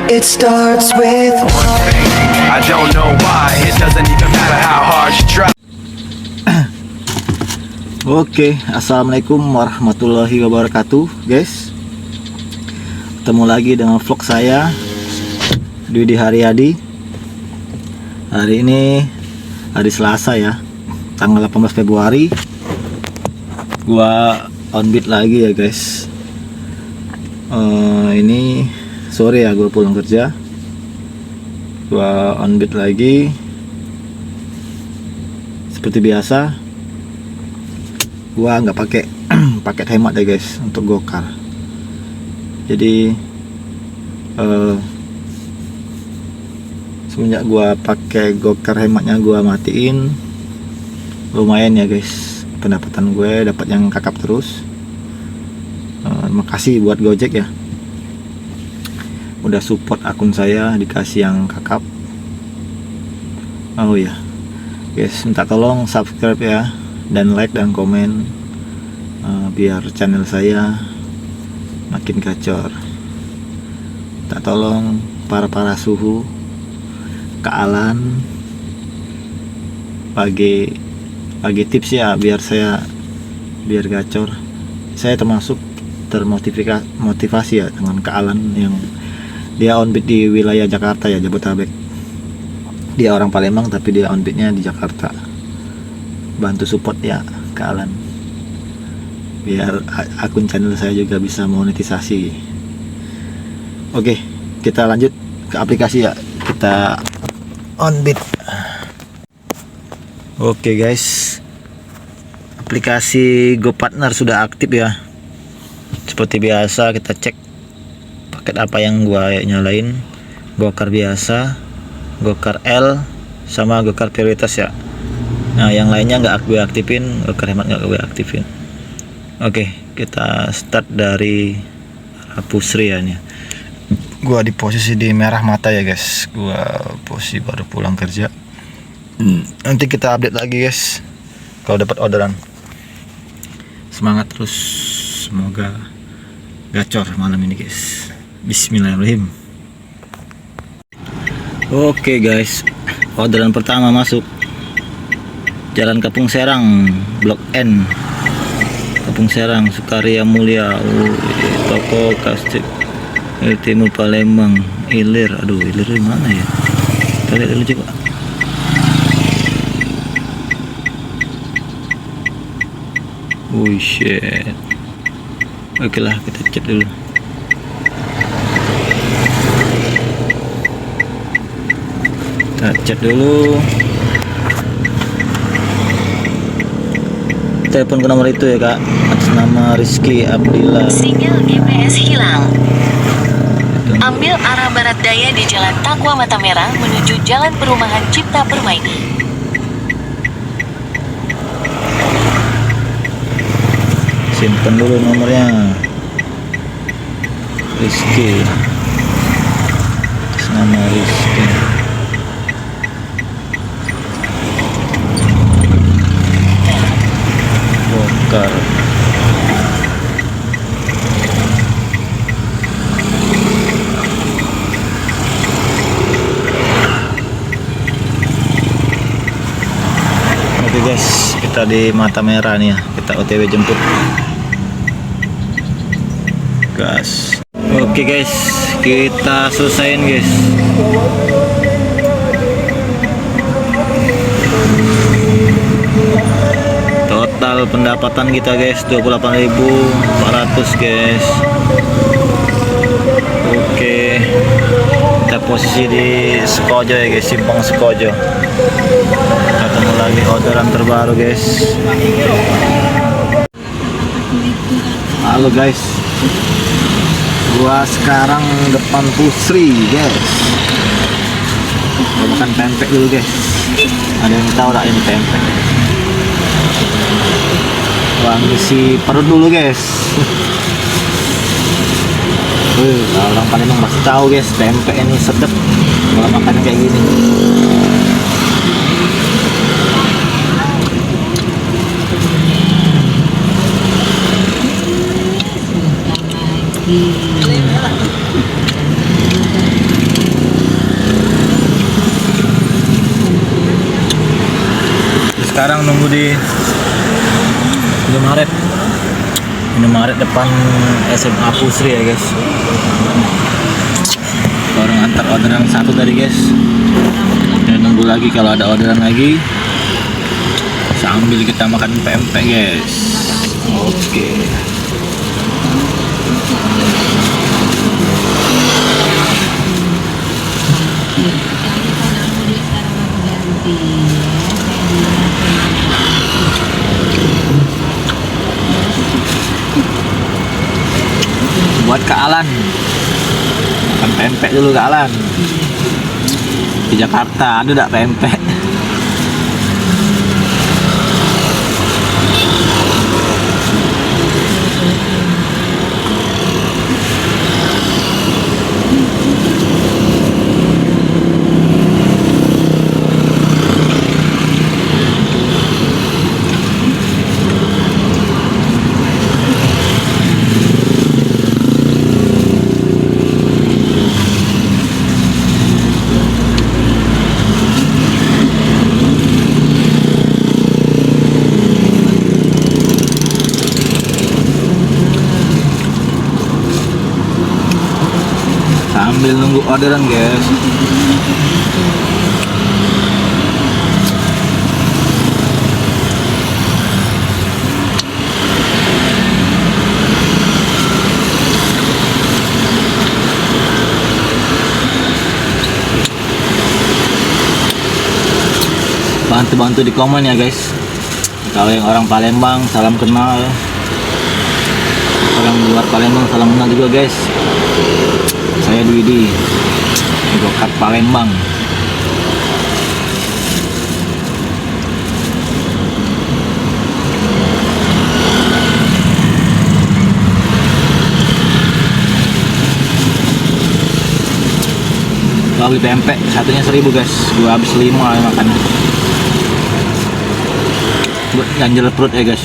It starts with one thing. I don't know why. It doesn't even matter how hard you try. Oke, assalamualaikum warahmatullahi wabarakatuh, guys. Ketemu lagi dengan vlog saya, Dwi Haryadi. Hari ini hari Selasa ya, tanggal 18 Februari. Gua on beat lagi ya, guys. Ini sore ya, gue pulang kerja. Gua on beat lagi seperti biasa. Gua nggak pakai paket hemat ya, guys, untuk gokar. Jadi semenjak gua pakai gokar hematnya gua matiin, lumayan ya, guys, pendapatan gue dapat yang kakap terus. Makasih buat Gojek ya, udah support akun saya, dikasih yang kakap. Oh ya, guys, minta tolong subscribe ya, dan like dan komen, biar channel saya makin gacor. Tak tolong para suhu kealan bagi tips ya, biar gacor. Saya termotivasi ya dengan kealan yang dia on beat di wilayah Jakarta ya, Jabodetabek. Dia orang Palembang tapi dia on beatnya di Jakarta. Bantu support ya kealan, biar akun channel saya juga bisa monetisasi. Oke, kita lanjut ke aplikasi ya, kita on beat. Oke guys, aplikasi GoPartner sudah aktif ya. Seperti biasa kita cek paket apa yang gua nyalain. Gokar biasa, Gokar L, sama Gokar prioritas ya. Nah, yang lainnya nggak gue aktifin, gokar hemat nggak gue aktifin. Oke, kita start dari Pusri ya nih. Gua di posisi di merah mata ya, guys. Gua posisi baru pulang kerja. Nanti kita update lagi, guys, kalau dapat orderan. Semangat terus, semoga gacor malam ini, guys. Bismillahirrahmanirrahim. Oke guys, orderan pertama masuk. Jalan Kapung Serang, Blok N, Kapung Serang, Sukaria Mulia, toko Kastik Timur Palembang, Ilir. Aduh, Ilir di mana ya? Kita lihat dulu coba. Oh shit. Oke lah, kita cek dulu. Kita cek dulu. Telepon ke nomor itu ya, Kak, atas nama Rizky Abdillah. Sinyal GPS hilang. Ambil arah barat daya di Jalan Takwa Mata Merah menuju Jalan Perumahan Cipta Permaini. Simpan dulu nomornya. Rizky, atas nama Rizky. Gokar. Oke guys, kita di Mata Merah nih ya, kita OTW jemput gas. Oke guys, kita selesain guys. Total pendapatan kita guys 28.400 guys. Oke, kita posisi di Sekojo ya guys, Simpang Sekojo. Ketemu lagi orderan terbaru guys. Halo guys, gua sekarang depan Pusri guys. Gua makan pempek dulu guys. Ada yang tahu tak ini pempek? Gua ngisi perut dulu guys. Kalau orang Palembang pasti tahu guys, pempek ini sedap kalau makan kayak gini. sekarang nunggu di Indomaret depan SMA Pusri ya guys. Orang antar orderan satu tadi guys. Dan nunggu lagi kalau ada orderan lagi. Sambil kita makan pempek guys. Oke. Buat Kak Alan, makan pempek dulu Kak Alan. Di Jakarta ada tak pempek? Sambil nunggu orderan guys. Bantu-bantu di komen ya guys. Kalau yang orang Palembang salam kenal, orang luar Palembang salam kenal juga guys. Saya Dwidi, Gokart Palembang. Gua beli pempek, satunya 1.000 guys. Gua habis 5 ya makan. Buat ganjel perut ya guys.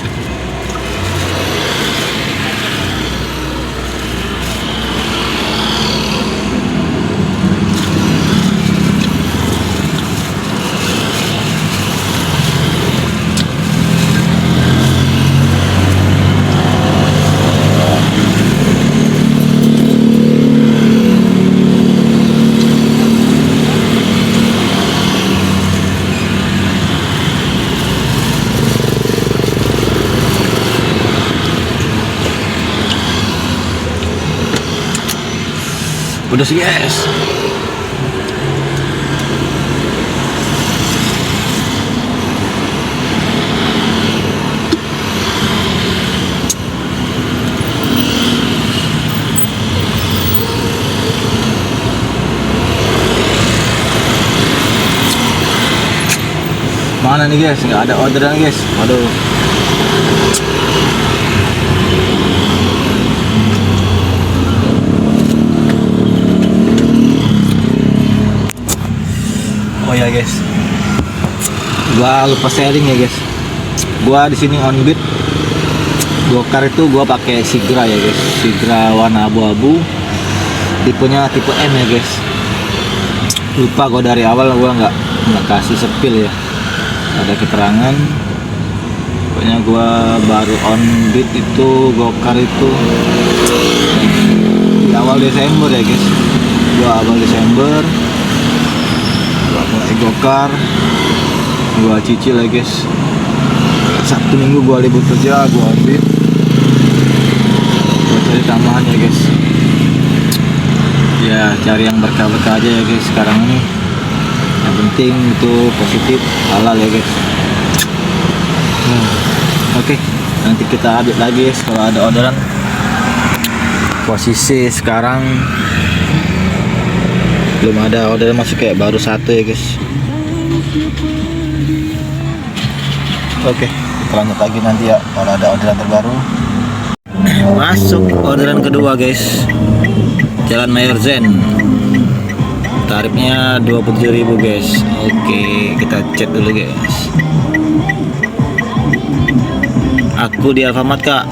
Udah sih guys. Mana nih guys? Nggak ada orderan guys. Aduh. Oh ya guys, gua lupa sharing ya guys. Gua di sini on beat. Gokar itu gua pakai Sigra ya guys. Sigra warna abu-abu. Tipenya tipe M ya guys. Lupa gua dari awal gua nggak kasih sepil ya. Ada keterangan. Pokoknya gua baru on beat itu Gokar itu di awal Desember ya guys. Gua awal Desember. Mulai Gokar, gua cicil ya guys. Sabtu Minggu gua libur kerja, gua ambil, gua cari tambahan ya guys. Ya cari yang berkah-berkah aja ya guys sekarang ini. Yang penting itu positif, halal ya guys. Oke, nanti kita update lagi guys kalau ada orderan. Posisi sekarang belum ada orderan masuk, kayak baru satu ya guys. Oke, kita lanjut lagi nanti ya kalau ada orderan terbaru. Masuk orderan kedua guys, Jalan Mayor Zen, tarifnya 27.000 guys. Oke, kita cek dulu guys. Aku di Alfamart kak.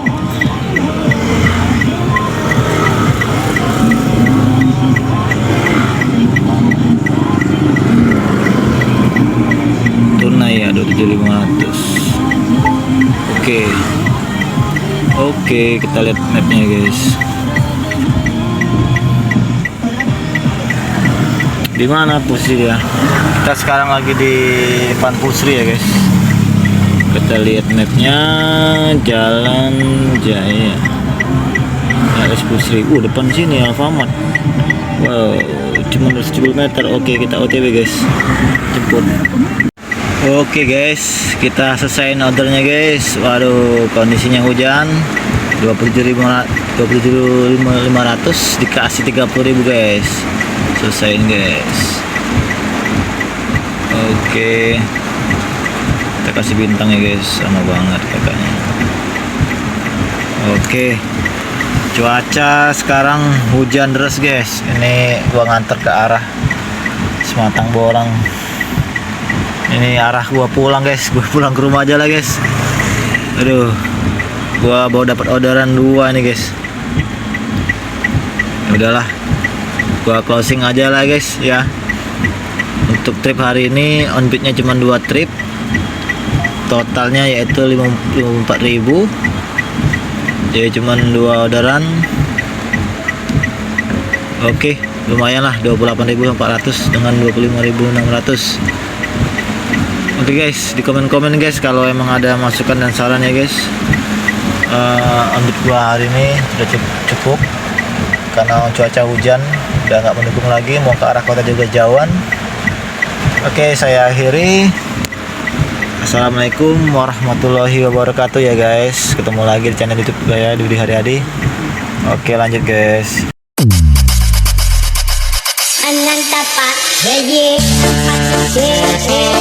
Tunai ya 27.500. Oke, kita lihat mapnya guys. Di mana posisi dia? Kita sekarang lagi di depan Pusri ya guys. Kita lihat mapnya, Jalan Jaya, RS Pusri. Depan sini Alfamart. Wow, cuma 70 meter. Oke, kita OTW guys. Jemput. Oke guys, kita selesaiin ordernya guys. Waduh, kondisinya hujan. 27.500 dikasih 30.000 guys. Selesaiin guys. Oke, kita kasih bintang ya guys, sama banget kakaknya. Oke, cuaca sekarang hujan deras guys. Ini gua nganter ke arah Sematang Borang. Ini arah gua pulang guys, gua pulang ke rumah aja lah guys. Aduh, gua baru dapat orderan 2 nih guys. Ya udahlah, gua closing aja lah guys ya. Untuk trip hari ini onbitnya cuma 2 trip, totalnya yaitu 54.000. Jadi cuma 2 orderan. Oke, lumayan lah, 28.400 dengan 25.600. Oke guys, di komen-komen guys kalau emang ada masukan dan saran ya guys. Untuk gua hari ini sudah cukup karena cuaca hujan udah nggak mendukung lagi, mau ke arah kota juga jauhan. Oke, saya akhiri. Assalamualaikum warahmatullahi wabarakatuh ya guys. Ketemu lagi di channel YouTube saya Dudi Haryadi. Oke, lanjut guys. Ananta pa, yeah, yeah,